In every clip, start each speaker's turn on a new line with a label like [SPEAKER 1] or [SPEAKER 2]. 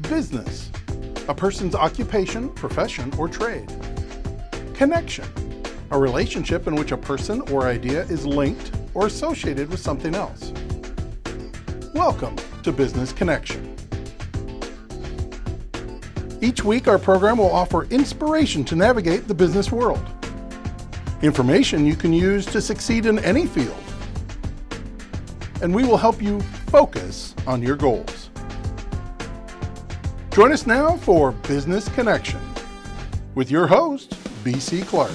[SPEAKER 1] Business, a person's occupation, profession, or trade. Connection, a relationship in which a person or idea is linked or associated with something else. Welcome to Business Connection. Each week, our program will offer inspiration to navigate the business world. Information you can use to succeed in any field. And we will help you focus on your goals. Join us now for Business Connection with your host, B.C. Clark.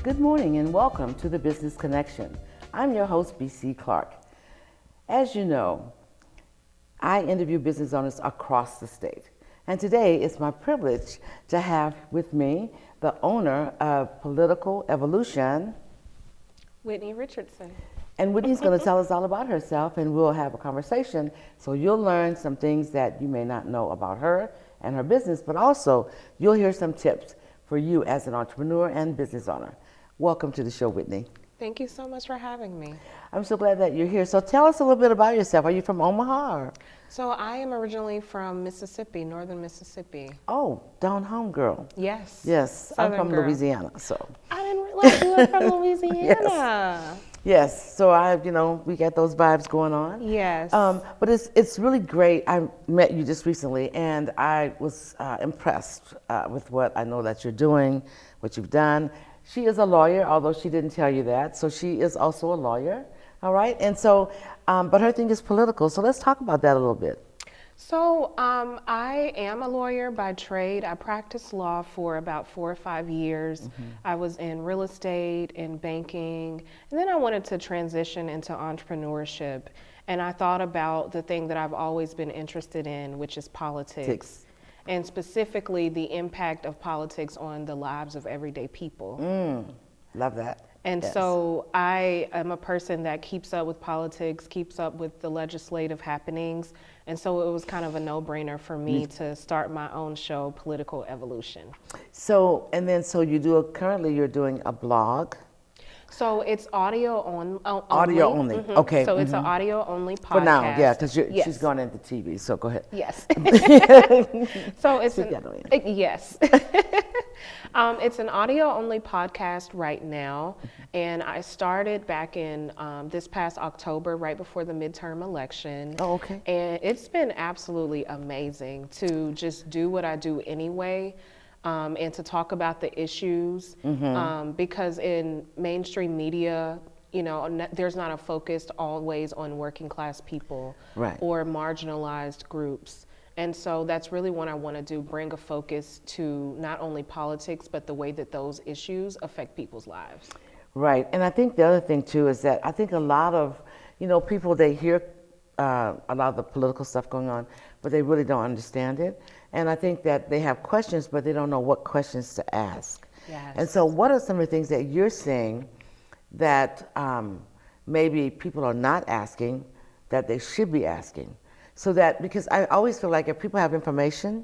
[SPEAKER 2] Good morning and welcome to the Business Connection. I'm your host, B.C. Clark. As you know, I interview business owners across the state. And today it's my privilege to have with me the owner of Politcal Evolution,
[SPEAKER 3] Whittney Richardson.
[SPEAKER 2] And Whitney's going to tell us all about herself, and we'll have a conversation. So you'll learn some things that you may not know about her and her business, but also you'll hear some tips for you as an entrepreneur and business owner. Welcome to the show, Whitney.
[SPEAKER 3] Thank you so much for having me.
[SPEAKER 2] I'm so glad that you're here. So tell us a little bit about yourself. Are you from Omaha? Or?
[SPEAKER 3] So I am originally from Mississippi, northern Mississippi.
[SPEAKER 2] Oh, down home girl.
[SPEAKER 3] Yes.
[SPEAKER 2] Yes,
[SPEAKER 3] Southern
[SPEAKER 2] I'm from
[SPEAKER 3] girl.
[SPEAKER 2] Louisiana, so.
[SPEAKER 3] I didn't realize you were from Louisiana.
[SPEAKER 2] Yes, so we got those vibes going on.
[SPEAKER 3] Yes.
[SPEAKER 2] But it's really great. I met you just recently, and I was impressed with what I know that you're doing, what you've done. She is a lawyer, although she didn't tell you that. So she is also a lawyer, all right? And so, but her thing is political. So let's talk about that a little bit.
[SPEAKER 3] So I am a lawyer by trade. I practiced law for about 4 or 5 years. Mm-hmm. I was in real estate, in banking, and then I wanted to transition into entrepreneurship. And I thought about the thing that I've always been interested in, which is politics. And specifically the impact of politics on the lives of everyday people.
[SPEAKER 2] Love that.
[SPEAKER 3] And yes. So I am a person that keeps up with politics, keeps up with the legislative happenings. And so it was kind of a no-brainer for me to start my own show, Politcal Evolution.
[SPEAKER 2] So, currently you're doing a blog.
[SPEAKER 3] So it's audio only.
[SPEAKER 2] Audio only,
[SPEAKER 3] Mm-hmm.
[SPEAKER 2] Okay.
[SPEAKER 3] So it's an audio only podcast.
[SPEAKER 2] For now, yeah, because she's gone into TV, so go ahead.
[SPEAKER 3] Yes. So it's yes. It's an audio only podcast right now, and I started back in this past October, right before the midterm election.
[SPEAKER 2] Oh, okay.
[SPEAKER 3] And it's been absolutely amazing to just do what I do anyway. And to talk about the issues, because in mainstream media, there's not a focus always on working class people or marginalized groups. And so that's really what I want to do, bring a focus to not only politics, but the way that those issues affect people's lives.
[SPEAKER 2] Right, and I think the other thing too is that I think a lot of, people, they hear a lot of the political stuff going on, but they really don't understand it. And I think that they have questions, but they don't know what questions to ask.
[SPEAKER 3] Yes.
[SPEAKER 2] And so what are some of the things that you're seeing that maybe people are not asking that they should be asking? So that, because I always feel like if people have information,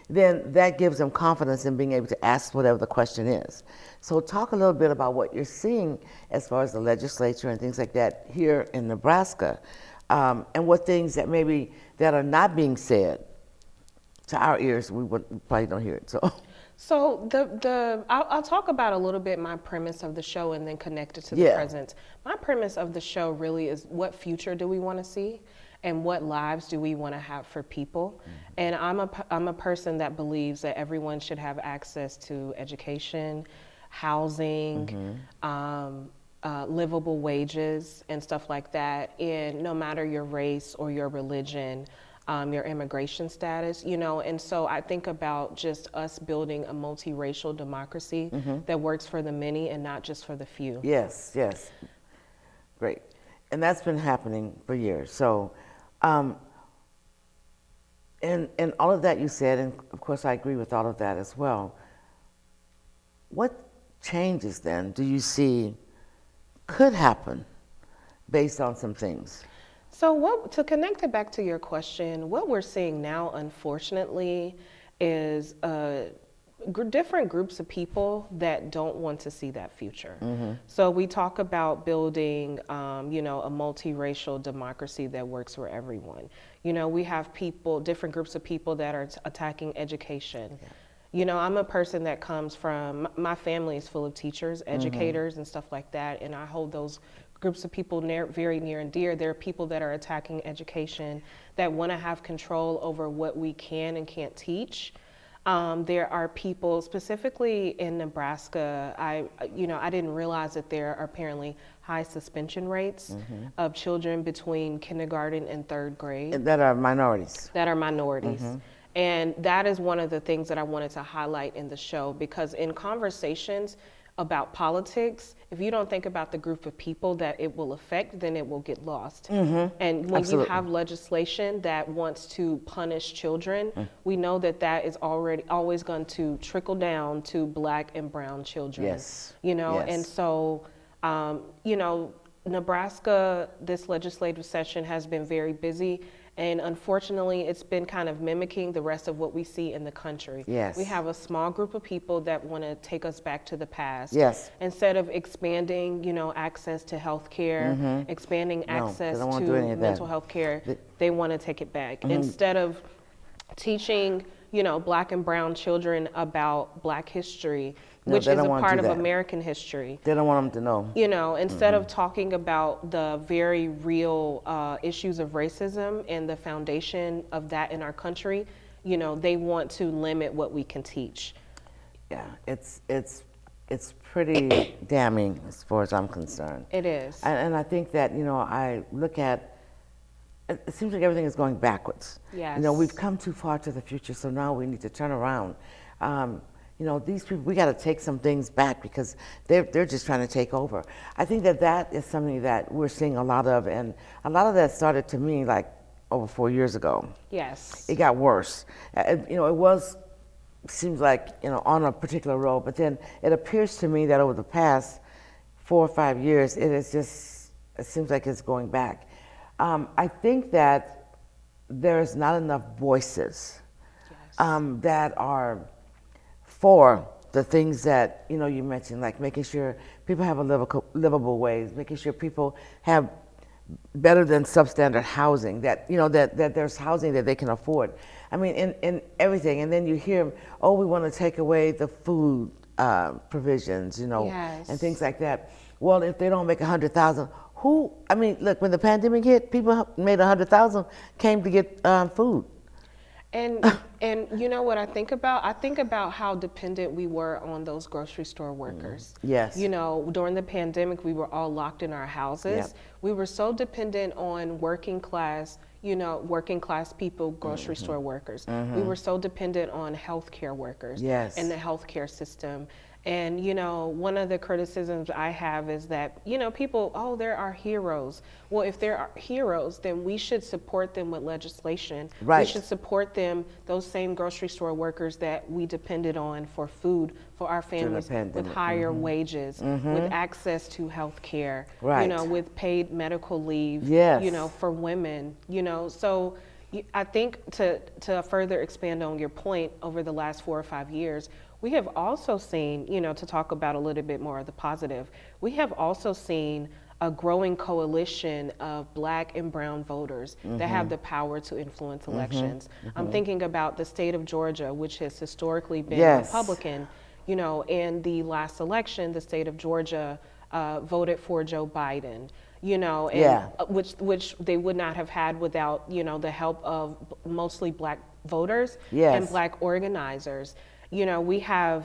[SPEAKER 2] then that gives them confidence in being able to ask whatever the question is. So talk a little bit about what you're seeing as far as the legislature and things like that here in Nebraska, and what things that maybe that are not being said to our ears, we probably don't hear it. So
[SPEAKER 3] I'll talk about a little bit my premise of the show and then connect it to the present. My premise of the show really is, what future do we want to see, and what lives do we want to have for people? And I'm a person that believes that everyone should have access to education, housing, livable wages, and stuff like that. And no matter your race or your religion, your immigration status, and so I think about just us building a multiracial democracy that works for the many and not just for the few.
[SPEAKER 2] Yes. Great. And that's been happening for years. So, and all of that you said, and of course I agree with all of that as well. What changes then do you see could happen based on some things?
[SPEAKER 3] So to connect it back to your question, what we're seeing now, unfortunately, is different groups of people that don't want to see that future. So we talk about building, you know, a multiracial democracy that works for everyone. You know, we have people, different groups of people that are attacking education. You know, I'm a person that comes from, my family is full of teachers, educators, and stuff like that, and I hold those groups of people very near and dear. There are people that are attacking education that want to have control over what we can and can't teach. There are people, specifically in Nebraska, I didn't realize that there are apparently high suspension rates of children between kindergarten and third grade.
[SPEAKER 2] That are minorities.
[SPEAKER 3] That are minorities. And that is one of the things that I wanted to highlight in the show, because in conversations about politics, if you don't think about the group of people that it will affect, then it will get lost. And when you have legislation that wants to punish children, we know that that is always going to trickle down to Black and brown children.
[SPEAKER 2] Yes.
[SPEAKER 3] You know,
[SPEAKER 2] Yes.
[SPEAKER 3] and so, you know, Nebraska, this legislative session has been very busy. And unfortunately, it's been kind of mimicking the rest of what we see in the country.
[SPEAKER 2] Yes.
[SPEAKER 3] We have a small group of people that want to take us back to the past.
[SPEAKER 2] Yes.
[SPEAKER 3] Instead of expanding, you know, access to health care, expanding access to mental health care, they want to take it back. Instead of teaching, you know, Black and brown children about Black history, which is a part of American history.
[SPEAKER 2] They don't want them to know.
[SPEAKER 3] You know, instead of talking about the very real issues of racism and the foundation of that in our country, you know, they want to limit what we can teach.
[SPEAKER 2] Yeah, it's pretty damning as far as I'm concerned.
[SPEAKER 3] It is.
[SPEAKER 2] And I think that, you know, I look at, it seems like everything is going backwards.
[SPEAKER 3] Yes.
[SPEAKER 2] You know, we've come too far to the future, so now we need to turn around. You know, these people, we got to take some things back because they're just trying to take over. I think that is something that we're seeing a lot of, and a lot of that started to me like over 4 years ago.
[SPEAKER 3] Yes.
[SPEAKER 2] It got worse. You know, seems like, you know, on a particular road, but then it appears to me that over the past 4 or 5 years, it seems like it's going back. I think that there's not enough voices that are for the things that, you know, you mentioned, like making sure people have a livable ways, making sure people have better than substandard housing, that, you know, that there's housing that they can afford. I mean, in everything. And then you hear, oh, we want to take away the food provisions, you know, and things like that. Well, if they don't make 100,000, I mean, look, when the pandemic hit, people made 100,000 came to get food.
[SPEAKER 3] And you know what I think about? I think about how dependent we were on those grocery store workers.
[SPEAKER 2] Yes.
[SPEAKER 3] You know, during the pandemic, we were all locked in our houses.
[SPEAKER 2] Yep.
[SPEAKER 3] We were so dependent on working class people, grocery store workers. We were so dependent on healthcare workers and the healthcare system. And, you know, one of the criticisms I have is that, you know, people, oh, there are heroes. Well, if there are heroes, then we should support them with legislation.
[SPEAKER 2] Right.
[SPEAKER 3] We should support them, those same grocery store workers that we depended on for food for our families, with higher wages, with access to health care, you know, with paid medical leave, you know, for women, you know. So I think to further expand on your point, over the last 4 or 5 years, we have also seen, you know, to talk about a little bit more of the positive, we have also seen a growing coalition of Black and brown voters that have the power to influence elections. I'm thinking about the state of Georgia, which has historically been Republican. You know, in the last election, the state of Georgia voted for Joe Biden. You know, and which they would not have had without, you know, the help of mostly Black voters and Black organizers. You know, we have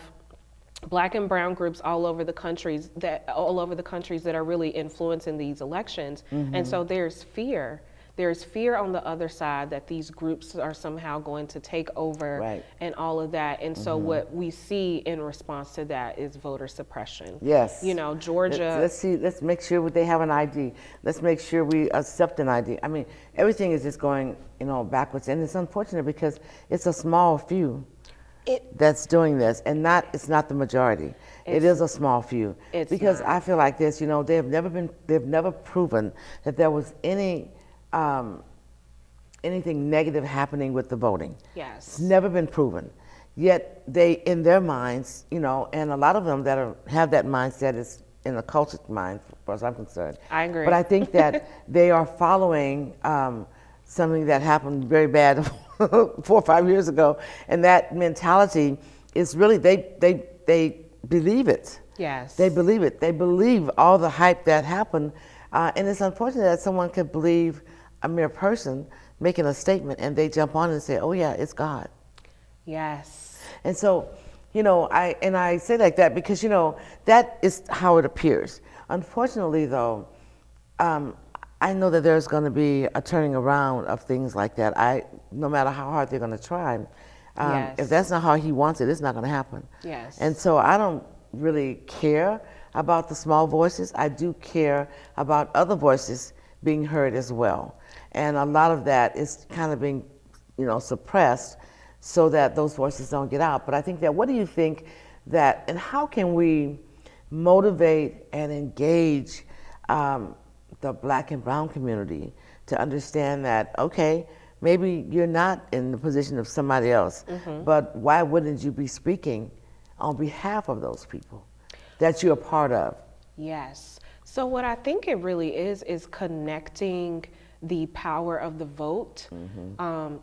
[SPEAKER 3] Black and brown groups all over the countries that are really influencing these elections. And so there's fear. There's fear on the other side that these groups are somehow going to take over and all of that. And so what we see in response to that is voter suppression. Yes. You know, Georgia.
[SPEAKER 2] Let's make sure they have an ID. Let's make sure we accept an ID. I mean, everything is just going, you know, backwards. And it's unfortunate because it's a small few that's doing this, and it's not the majority. It is a small few. Because I feel like this, you know, they've never proven that there was anything negative happening with the voting.
[SPEAKER 3] Yes.
[SPEAKER 2] It's never been proven. yet they, in their minds, you know, and a lot of them that have that mindset is in a cultured mind, as far as I'm concerned.
[SPEAKER 3] I agree.
[SPEAKER 2] But I think that they are following something that happened very bad 4 or 5 years ago, and that mentality is really, they believe it.
[SPEAKER 3] Yes.
[SPEAKER 2] They believe it. They believe all the hype that happened, and it's unfortunate that someone could believe a mere person making a statement and they jump on and say, oh yeah, it's God.
[SPEAKER 3] Yes.
[SPEAKER 2] And so, you know, I say like that because, you know, that is how it appears. Unfortunately, though, I know that there's going to be a turning around of things like that. No matter how hard they're going to try,
[SPEAKER 3] Yes.
[SPEAKER 2] if that's not how he wants it, it's not going to happen.
[SPEAKER 3] Yes.
[SPEAKER 2] And so I don't really care about the small voices. I do care about other voices being heard as well. And a lot of that is kind of being, you know, suppressed so that those voices don't get out. But I think that, what do you think that, and how can we motivate and engage the Black and brown community to understand that, okay, maybe you're not in the position of somebody else, but why wouldn't you be speaking on behalf of those people that you're a part of?
[SPEAKER 3] Yes. So what I think it really is connecting the power of the vote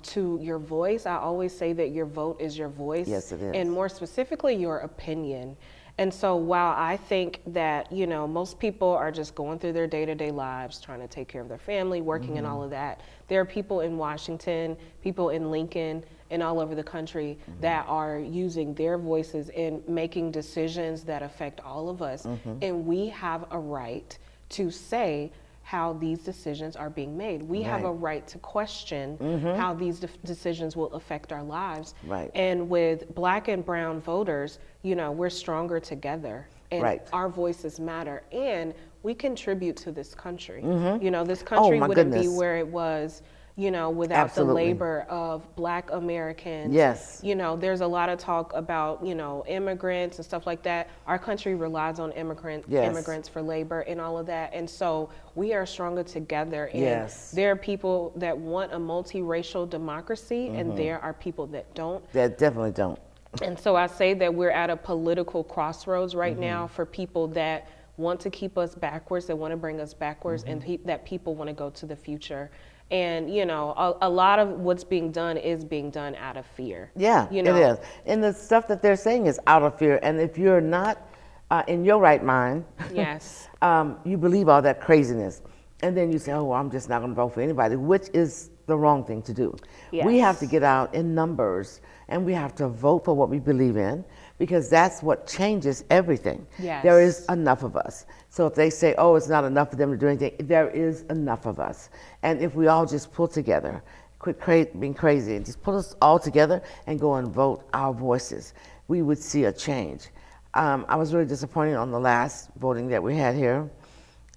[SPEAKER 3] to your voice. I always say that your vote is your voice.
[SPEAKER 2] Yes, it is.
[SPEAKER 3] And more specifically, your opinion. And so while I think that, you know, most people are just going through their day-to-day lives, trying to take care of their family, working and all of that, there are people in Washington, people in Lincoln, and all over the country that are using their voices and making decisions that affect all of us. And we have a right to say how these decisions are being made. We have a right to question how these decisions will affect our lives.
[SPEAKER 2] Right.
[SPEAKER 3] And with Black and brown voters, you know, we're stronger together, and our voices matter, and we contribute to this country. You know, this country wouldn't be where it was, you know, without the labor of Black Americans.
[SPEAKER 2] Yes.
[SPEAKER 3] You know, there's a lot of talk about, you know, immigrants and stuff like that. Our country relies on immigrants for labor and all of that. And so we are stronger together. And there are people that want a multiracial democracy, and there are people that don't.
[SPEAKER 2] That definitely don't.
[SPEAKER 3] And so I say that we're at a political crossroads right now for people that want to keep us backwards, that want to bring us backwards, and that people want to go to the future. And, you know, a lot of what's being done is being done out of fear.
[SPEAKER 2] Yeah,
[SPEAKER 3] you know?
[SPEAKER 2] It is. And the stuff that they're saying is out of fear. And if you're not in your right mind,
[SPEAKER 3] yes,
[SPEAKER 2] you believe all that craziness. And then you say, oh, well, I'm just not going to vote for anybody, which is the wrong thing to do.
[SPEAKER 3] Yes.
[SPEAKER 2] We have to get out in numbers, and we have to vote for what we believe in, because that's what changes everything.
[SPEAKER 3] Yes.
[SPEAKER 2] There is enough of us. So if they say, oh, it's not enough for them to do anything, there is enough of us. And if we all just pull together, quit being crazy, and just put us all together and go and vote our voices, we would see a change. I was really disappointed on the last voting that we had here.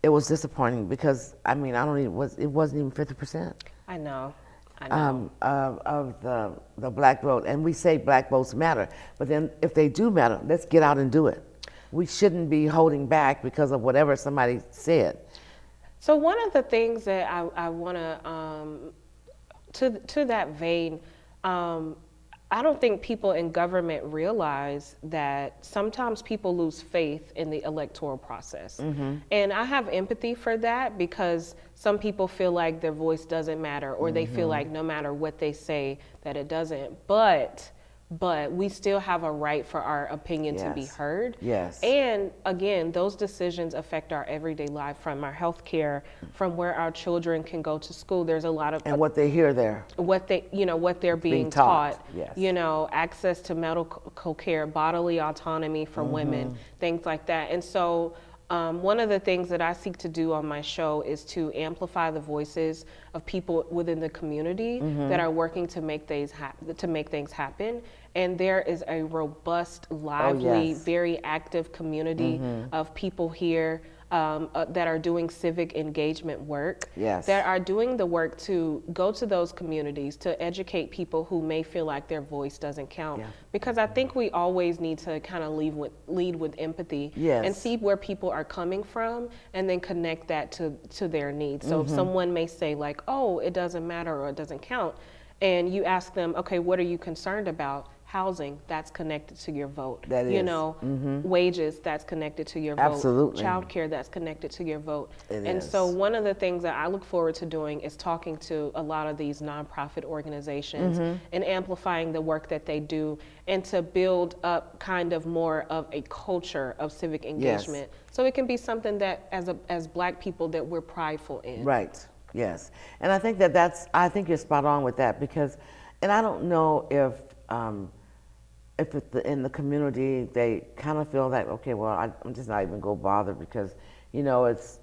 [SPEAKER 2] It was disappointing because, I mean, it wasn't even 50%.
[SPEAKER 3] I know.
[SPEAKER 2] Of the Black vote. And we say Black votes matter, but then if they do matter, let's get out and do it. We shouldn't be holding back because of whatever somebody said.
[SPEAKER 3] So one of the things that I want to that vein, I don't think people in government realize that sometimes people lose faith in the electoral process. And I have empathy for that, because some people feel like their voice doesn't matter, or they feel like no matter what they say that it doesn't. But we still have a right for our opinion to be heard.
[SPEAKER 2] Yes.
[SPEAKER 3] And again, those decisions affect our everyday life, from our health care, from where our children can go to school. There's a lot of,
[SPEAKER 2] and what they hear there.
[SPEAKER 3] What they're being taught.
[SPEAKER 2] Yes.
[SPEAKER 3] You know, access to medical care, bodily autonomy for women, things like that. And so one of the things that I seek to do on my show is to amplify the voices of people within the community that are working to make things happen. And there is a robust, lively, very active community of people here that are doing civic engagement work, that are doing the work to go to those communities to educate people who may feel like their voice doesn't count. Because I think we always need to kind of lead with empathy and see where people are coming from, and then connect that to their needs. So if someone may say like, oh, it doesn't matter or it doesn't count, and you ask them, okay, what are you concerned about? housing, that's connected to your vote.
[SPEAKER 2] That is.
[SPEAKER 3] You know, wages, that's connected to your vote.
[SPEAKER 2] Absolutely.
[SPEAKER 3] Childcare, that's connected to your vote.
[SPEAKER 2] It
[SPEAKER 3] So
[SPEAKER 2] is.
[SPEAKER 3] one of the things that I look forward to doing is talking to a lot of these nonprofit organizations and amplifying the work that they do, and to build up kind of more of a culture of civic engagement. So it can be something that as Black people that we're prideful in.
[SPEAKER 2] Right, yes. And I think I think you're spot on with that, because, and I don't know if in the community they kind of feel like, okay, well, I'm just not even going to bother because, it's,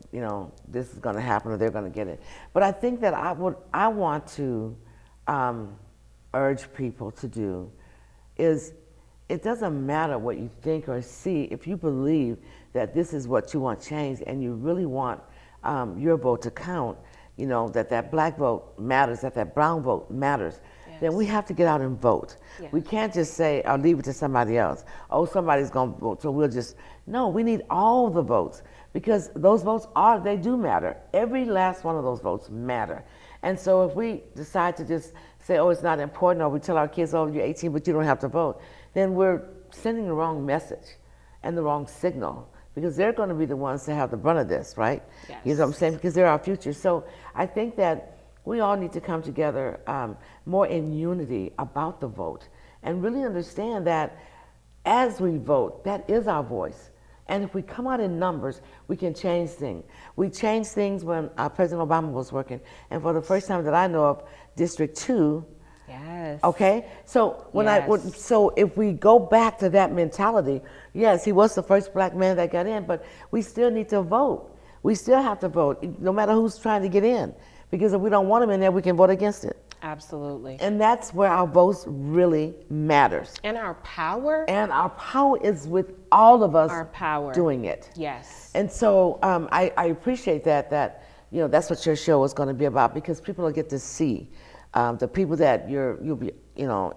[SPEAKER 2] this is going to happen or they're going to get it. But I think that I want to urge people to do is, it doesn't matter what you think or see. If you believe that this is what you want changed and you really want your vote to count, that Black vote matters, that brown vote matters, then we have to get out and vote. We can't just say, I'll leave it to somebody else. Oh, somebody's going to vote, so we'll just, no, we need all the votes, because those votes they do matter. Every last one of those votes matter. And so if we decide to just say, oh, it's not important, or we tell our kids, oh, you're 18, but you don't have to vote, then we're sending the wrong message and the wrong signal, because they're going to be the ones to have the brunt of this, right?
[SPEAKER 3] Yes.
[SPEAKER 2] You know what I'm saying? Because they're our future. So I think that we all need to come together more in unity about the vote, and really understand that as we vote, that is our voice. And if we come out in numbers, we can change things. We changed things when President Obama was working, and for the first time that I know of, District 2.
[SPEAKER 3] Yes.
[SPEAKER 2] Okay, so
[SPEAKER 3] Yes.
[SPEAKER 2] if we go back to that mentality, yes, he was the first Black man that got in, but we still need to vote. We still have to vote, no matter who's trying to get in, because if we don't want him in there, we can vote against it.
[SPEAKER 3] Absolutely.
[SPEAKER 2] And that's where our votes really matters.
[SPEAKER 3] And our power.
[SPEAKER 2] And our power is with all of us.
[SPEAKER 3] Our power.
[SPEAKER 2] Doing it.
[SPEAKER 3] Yes.
[SPEAKER 2] And so I appreciate that that's what your show is going to be about, because people will get to see the people that you'll be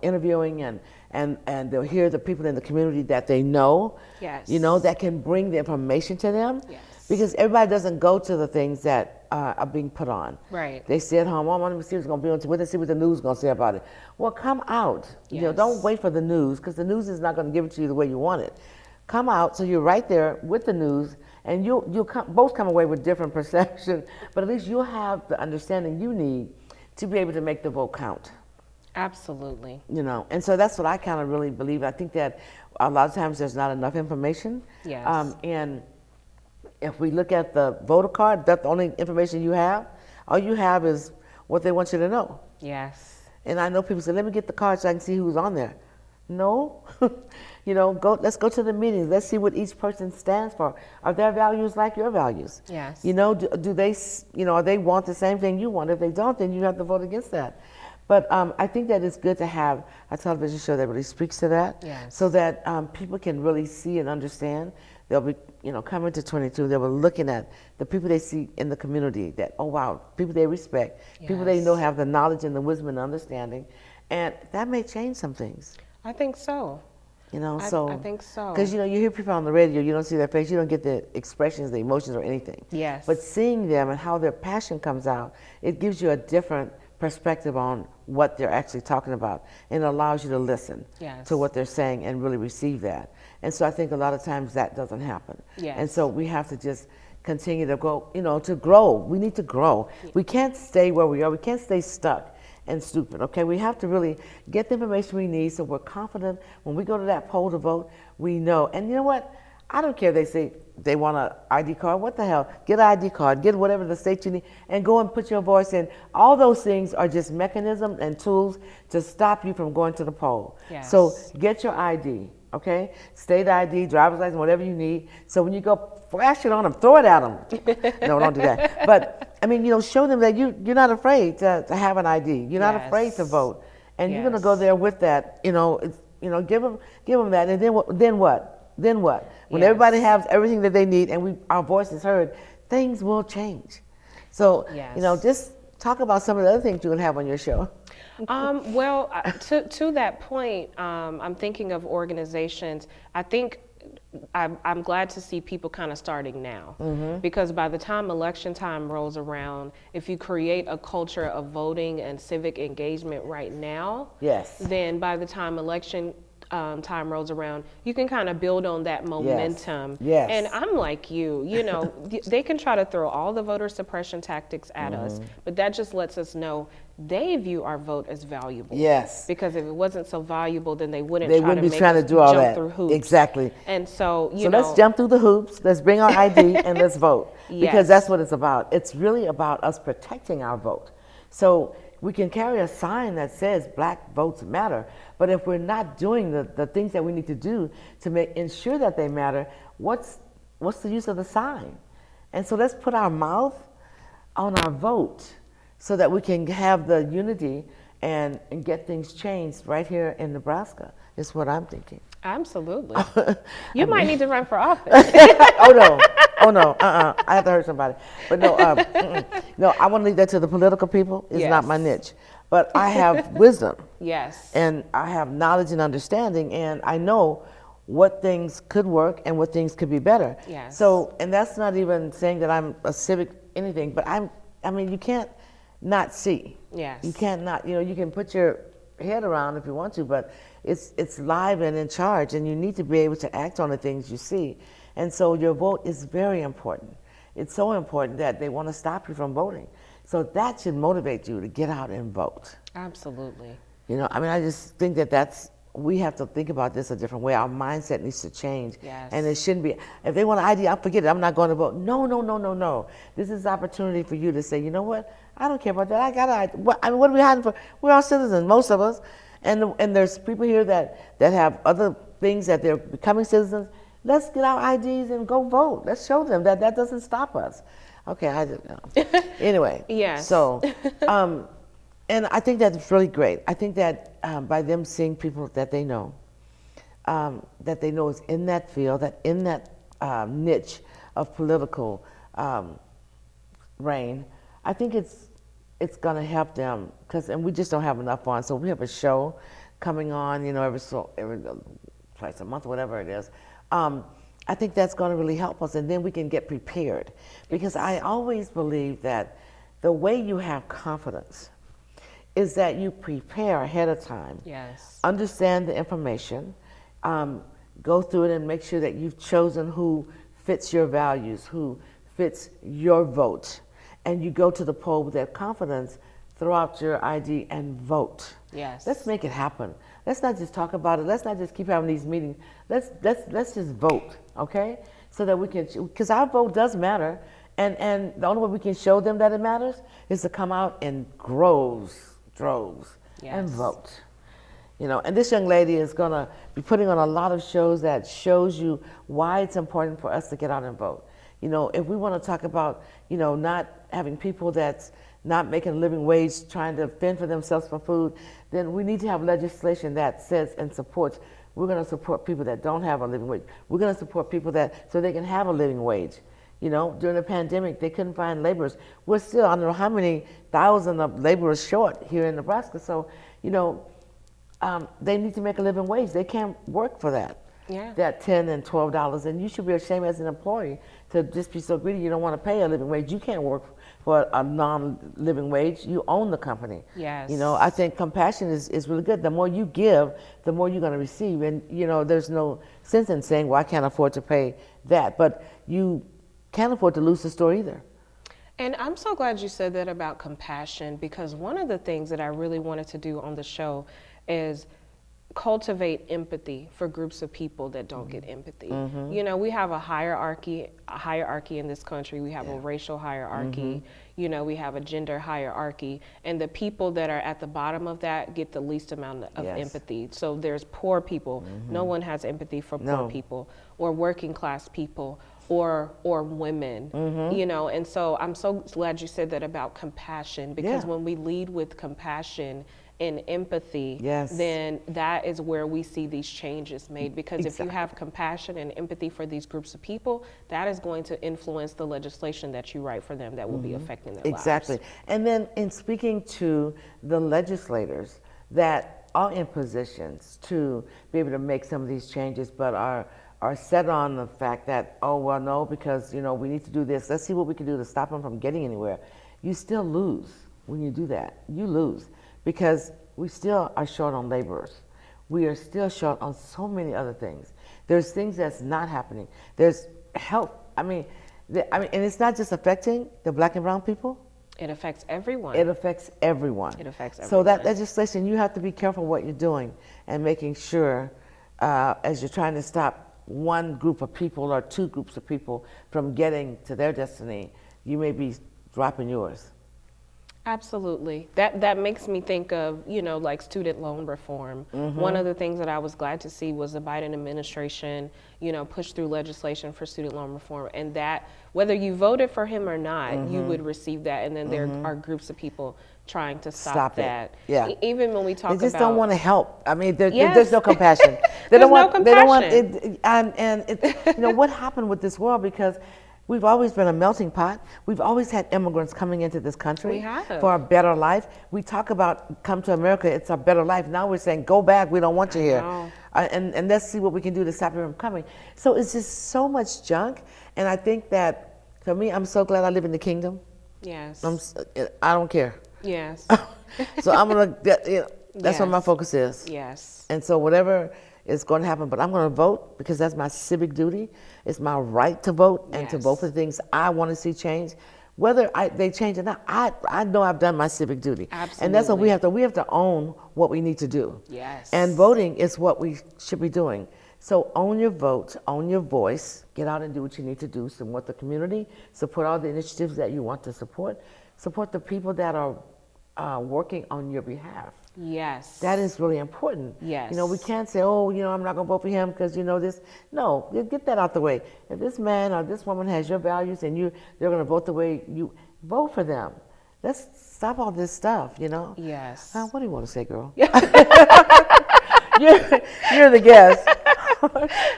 [SPEAKER 2] interviewing, and they'll hear the people in the community that they know.
[SPEAKER 3] Yes.
[SPEAKER 2] That can bring the information to them.
[SPEAKER 3] Yes.
[SPEAKER 2] Because everybody doesn't go to the things that are being put on.
[SPEAKER 3] Right.
[SPEAKER 2] They sit at home, I want to see what's going to be on, let's see what the news is going to say about it. Well, come out.
[SPEAKER 3] Yes.
[SPEAKER 2] Don't wait for the news, because the news is not going to give it to you the way you want it. Come out, so you're right there with the news, and you'll both come away with different perception, but at least you'll have the understanding you need to be able to make the vote count.
[SPEAKER 3] Absolutely.
[SPEAKER 2] And so that's what I kind of really believe. I think that a lot of times there's not enough information.
[SPEAKER 3] Yes.
[SPEAKER 2] And if we look at the voter card, that's the only information you have. All you have is what they want you to know.
[SPEAKER 3] Yes.
[SPEAKER 2] And I know people say, let me get the card so I can see who's on there. No. Let's go to the meetings. Let's see what each person stands for. Are their values like your values?
[SPEAKER 3] Yes.
[SPEAKER 2] Do they, they want the same thing you want? If they don't, then you have to vote against that. But I think that it's good to have a television show that really speaks to that.
[SPEAKER 3] Yes.
[SPEAKER 2] So that people can really see and understand. They'll be, coming to 22, they were looking at the people they see in the community that, oh wow, people they respect, people they know have the knowledge and the wisdom and understanding, and that may change some things.
[SPEAKER 3] I think so.
[SPEAKER 2] I
[SPEAKER 3] think so.
[SPEAKER 2] Because, you hear people on the radio, you don't see their face, you don't get the expressions, the emotions or anything.
[SPEAKER 3] Yes.
[SPEAKER 2] But seeing them and how their passion comes out, it gives you a different perspective on what they're actually talking about, and it allows you to listen to what they're saying and really receive that. And so I think a lot of times that doesn't happen.
[SPEAKER 3] Yes.
[SPEAKER 2] And so we have to just continue to go, to grow. We need to grow. We can't stay where we are. We can't stay stuck and stupid, okay? We have to really get the information we need so we're confident when we go to that poll to vote, we know. And you know what? I don't care if they say they want an ID card. What the hell? Get an ID card. Get whatever the state you need and go and put your voice in. All those things are just mechanisms and tools to stop you from going to the poll.
[SPEAKER 3] Yes.
[SPEAKER 2] So get your ID, okay? State ID, driver's license, whatever you need. So when you go, flash it on them, throw it at them. No, don't do that. But, show them that you're not afraid to have an ID. You're not afraid to vote. And you're going to go there with that, give them that. And then what? Then what? When everybody has everything that they need and our voice is heard, things will change. So, just talk about some of the other things you can have on your show.
[SPEAKER 3] To that point, I'm thinking of organizations. I think I'm glad to see people kind of starting now, because by the time election time rolls around, if you create a culture of voting and civic engagement right now,
[SPEAKER 2] yes,
[SPEAKER 3] then by the time election time rolls around, you can kind of build on that momentum.
[SPEAKER 2] Yes.
[SPEAKER 3] And I'm like you know, they can try to throw all the voter suppression tactics at us, but that just lets us know they view our vote as valuable.
[SPEAKER 2] Yes.
[SPEAKER 3] Because if it wasn't so valuable, then they wouldn't
[SPEAKER 2] They
[SPEAKER 3] try
[SPEAKER 2] wouldn't
[SPEAKER 3] to
[SPEAKER 2] be
[SPEAKER 3] make
[SPEAKER 2] trying
[SPEAKER 3] us
[SPEAKER 2] to do all
[SPEAKER 3] jump
[SPEAKER 2] that.
[SPEAKER 3] through hoops.
[SPEAKER 2] Exactly.
[SPEAKER 3] And so,
[SPEAKER 2] So let's jump through the hoops. Let's bring our ID and let's vote.
[SPEAKER 3] Yes.
[SPEAKER 2] Because that's what it's about. It's really about us protecting our vote. So we can carry a sign that says Black votes matter, but if we're not doing the things that we need to do to ensure that they matter, what's the use of the sign? And so let's put our mouth on our vote so that we can have the unity and get things changed right here in Nebraska, is what I'm thinking.
[SPEAKER 3] Absolutely. You might need to run for office.
[SPEAKER 2] Oh no, I have to hurt somebody. But no, no, I want to leave that to the political people. It's not my niche. But I have wisdom.
[SPEAKER 3] Yes.
[SPEAKER 2] And I have knowledge and understanding, and I know what things could work and what things could be better.
[SPEAKER 3] Yes.
[SPEAKER 2] So, and that's not even saying that I'm a civic anything, but I mean, you can't not see.
[SPEAKER 3] Yes.
[SPEAKER 2] You can't not, you can put your head around if you want to, but it's live and in charge, and you need to be able to act on the things you see. And so your vote is very important. It's so important that they want to stop you from voting. So that should motivate you to get out and vote.
[SPEAKER 3] Absolutely.
[SPEAKER 2] I mean, I just think that we have to think about this a different way. Our mindset needs to change.
[SPEAKER 3] Yes.
[SPEAKER 2] And it shouldn't be, if they want an ID, I'll forget it. I'm not going to vote. No. This is an opportunity for you to say, you know what? I don't care about that. I got an ID. What are we hiding for? We're all citizens, most of us. And there's people here that have other things that they're becoming citizens. Let's get our IDs and go vote. Let's show them that doesn't stop us. Okay, I don't know. Anyway.
[SPEAKER 3] Yes.
[SPEAKER 2] So, and I think that's really great. I think that by them seeing people that they know is in that field, that in that niche of political reign, I think it's going to help them, and we just don't have enough on. So we have a show coming on, every twice a month, whatever it is. I think that's going to really help us, and then we can get prepared. Because I always believe that the way you have confidence is that you prepare ahead of time.
[SPEAKER 3] Yes.
[SPEAKER 2] Understand the information, go through it and make sure that you've chosen who fits your values, who fits your vote, and you go to the poll with that confidence, throw out your ID and vote.
[SPEAKER 3] Yes.
[SPEAKER 2] Let's make it happen. Let's not just talk about it. Let's not just keep having these meetings. Let's just vote, okay? So that we can, because our vote does matter, and the only way we can show them that it matters is to come out in droves, and vote. And this young lady is going to be putting on a lot of shows that shows you why it's important for us to get out and vote. If we want to talk about, not having people that's not making a living wage, trying to fend for themselves for food, then we need to have legislation that says and supports, we're going to support people that don't have a living wage. We're going to support people so they can have a living wage. During the pandemic, they couldn't find laborers. We're still, I don't know how many thousands of laborers short here in Nebraska. So, they need to make a living wage. They can't work for that.
[SPEAKER 3] Yeah. That
[SPEAKER 2] $10 and $12, and you should be ashamed as an employee to just be so greedy you don't want to pay a living wage. You can't work for a non-living wage. You own the company.
[SPEAKER 3] Yes.
[SPEAKER 2] I think compassion is really good. The more you give, the more you're going to receive. And there's no sense in saying, well, I can't afford to pay that, but you can't afford to lose the store either.
[SPEAKER 3] And I'm so glad you said that about compassion, because one of the things that I really wanted to do on the show is cultivate empathy for groups of people that don't get empathy. Mm-hmm. We have a hierarchy in this country. We have a racial hierarchy. Mm-hmm. We have a gender hierarchy, and the people that are at the bottom of that get the least amount of empathy. So there's poor people. Mm-hmm. No one has empathy for poor people, or working class people, or women. Mm-hmm. And so I'm so glad you said that about compassion, because when we lead with compassion and empathy, then that is where we see these changes made. Because if you have compassion and empathy for these groups of people, that is going to influence the legislation that you write for them that will be affecting their lives.
[SPEAKER 2] Exactly. And then in speaking to the legislators that are in positions to be able to make some of these changes, but are are set on the fact that, oh, well, no, because, we need to do this. Let's see what we can do to stop them from getting anywhere. You still lose when you do that. You lose because we still are short on laborers. We are still short on so many other things. There's things that's not happening. There's health. And it's not just affecting the black and brown people.
[SPEAKER 3] It affects everyone.
[SPEAKER 2] It affects everyone.
[SPEAKER 3] It affects everyone.
[SPEAKER 2] So that legislation, you have to be careful what you're doing and making sure as you're trying to stop one group of people or two groups of people from getting to their destiny, you may be dropping yours.
[SPEAKER 3] Absolutely. That makes me think of, like student loan reform. One of the things that I was glad to see was the Biden administration, push through legislation for student loan reform, and that whether you voted for him or not, you would receive that. And then there are groups of people trying to stop that.
[SPEAKER 2] Yeah.
[SPEAKER 3] Even when we talk about,
[SPEAKER 2] they just don't want to help.
[SPEAKER 3] Yes.
[SPEAKER 2] There's no compassion.
[SPEAKER 3] There's no compassion.
[SPEAKER 2] What happened with this world, because we've always been a melting pot. We've always had immigrants coming into this country
[SPEAKER 3] We have.
[SPEAKER 2] for a better life. We talk about come to America, it's a better life. Now we're saying, go back, we don't want you here. And let's see what we can do to stop you from coming. So it's just so much junk. And I think that, for me, I'm so glad I live in the kingdom.
[SPEAKER 3] Yes.
[SPEAKER 2] I don't care.
[SPEAKER 3] Yes.
[SPEAKER 2] So I'm going to, that's what my focus is.
[SPEAKER 3] Yes.
[SPEAKER 2] And so whatever is going to happen, but I'm going to vote because that's my civic duty. It's my right to vote and to vote for the things I want to see change. Whether they change or not, I know I've done my civic duty.
[SPEAKER 3] Absolutely.
[SPEAKER 2] And that's what we have to own what we need to do.
[SPEAKER 3] Yes.
[SPEAKER 2] And voting is what we should be doing. So own your vote, own your voice, get out and do what you need to do, support the community, support all the initiatives that you want to support the people that are working on your behalf.
[SPEAKER 3] Yes.
[SPEAKER 2] That is really important.
[SPEAKER 3] Yes.
[SPEAKER 2] We can't say, oh, I'm not going to vote for him because this. No, get that out the way. If this man or this woman has your values and they're going to vote the way you vote for them. Let's stop all this stuff,
[SPEAKER 3] Yes.
[SPEAKER 2] What do you want to say, girl? you're the guest.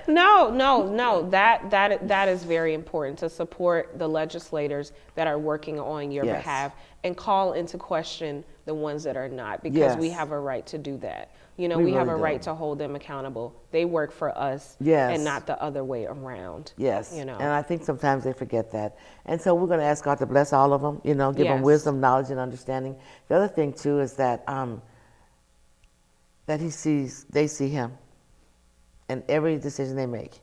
[SPEAKER 3] No. That is very important, to support the legislators that are working on your behalf and call into question the ones that are not, because we have a right to do that. We
[SPEAKER 2] really
[SPEAKER 3] have a
[SPEAKER 2] do.
[SPEAKER 3] right to hold them accountable. They work for us
[SPEAKER 2] Yes.
[SPEAKER 3] and not the other way around.
[SPEAKER 2] Yes. And I think sometimes they forget that. And so we're going to ask God to bless all of them, give them wisdom, knowledge, and understanding. The other thing too is that they see him in every decision they make.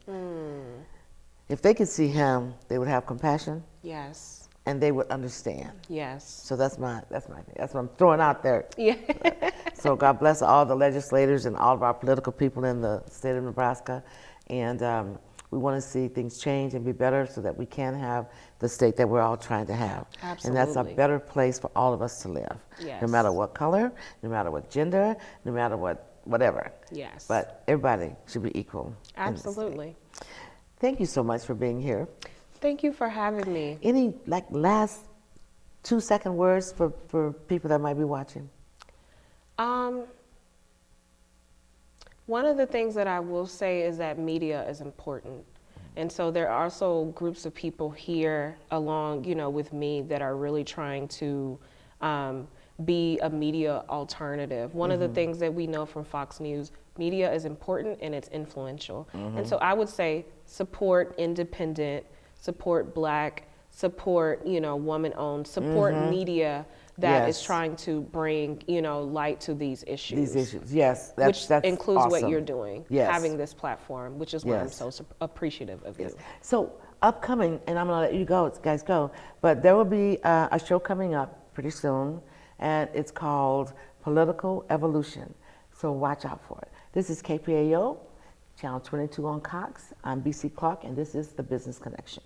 [SPEAKER 2] If they could see him, they would have compassion.
[SPEAKER 3] Yes.
[SPEAKER 2] And they would understand.
[SPEAKER 3] Yes.
[SPEAKER 2] So that's my thing. That's what I'm throwing out there.
[SPEAKER 3] Yeah.
[SPEAKER 2] So God bless all the legislators and all of our political people in the state of Nebraska. And we want to see things change and be better so that we can have the state that we're all trying to have.
[SPEAKER 3] Absolutely.
[SPEAKER 2] And that's a better place for all of us to live.
[SPEAKER 3] Yes.
[SPEAKER 2] No matter what color, no matter what gender, no matter whatever.
[SPEAKER 3] Yes.
[SPEAKER 2] But everybody should be equal.
[SPEAKER 3] Absolutely.
[SPEAKER 2] Thank you so much for being here.
[SPEAKER 3] Thank you for having me.
[SPEAKER 2] Any last 2-second words for people that might be watching?
[SPEAKER 3] One of the things that I will say is that media is important. And so there are also groups of people here along, with me that are really trying to be a media alternative. One of the things that we know from Fox News, media is important and it's influential. And so I would say support independent, support Black, support, woman-owned, support media that is trying to bring, light to these issues.
[SPEAKER 2] These issues, yes.
[SPEAKER 3] Which
[SPEAKER 2] that's
[SPEAKER 3] includes
[SPEAKER 2] awesome.
[SPEAKER 3] what you're doing, having this platform, which is why I'm so appreciative of you.
[SPEAKER 2] So upcoming, and I'm going to let you guys go, but there will be a show coming up pretty soon, and it's called Political Evolution. So watch out for it. This is KPAO, Channel 22 on Cox. I'm BC Clark, and this is The Business Connection.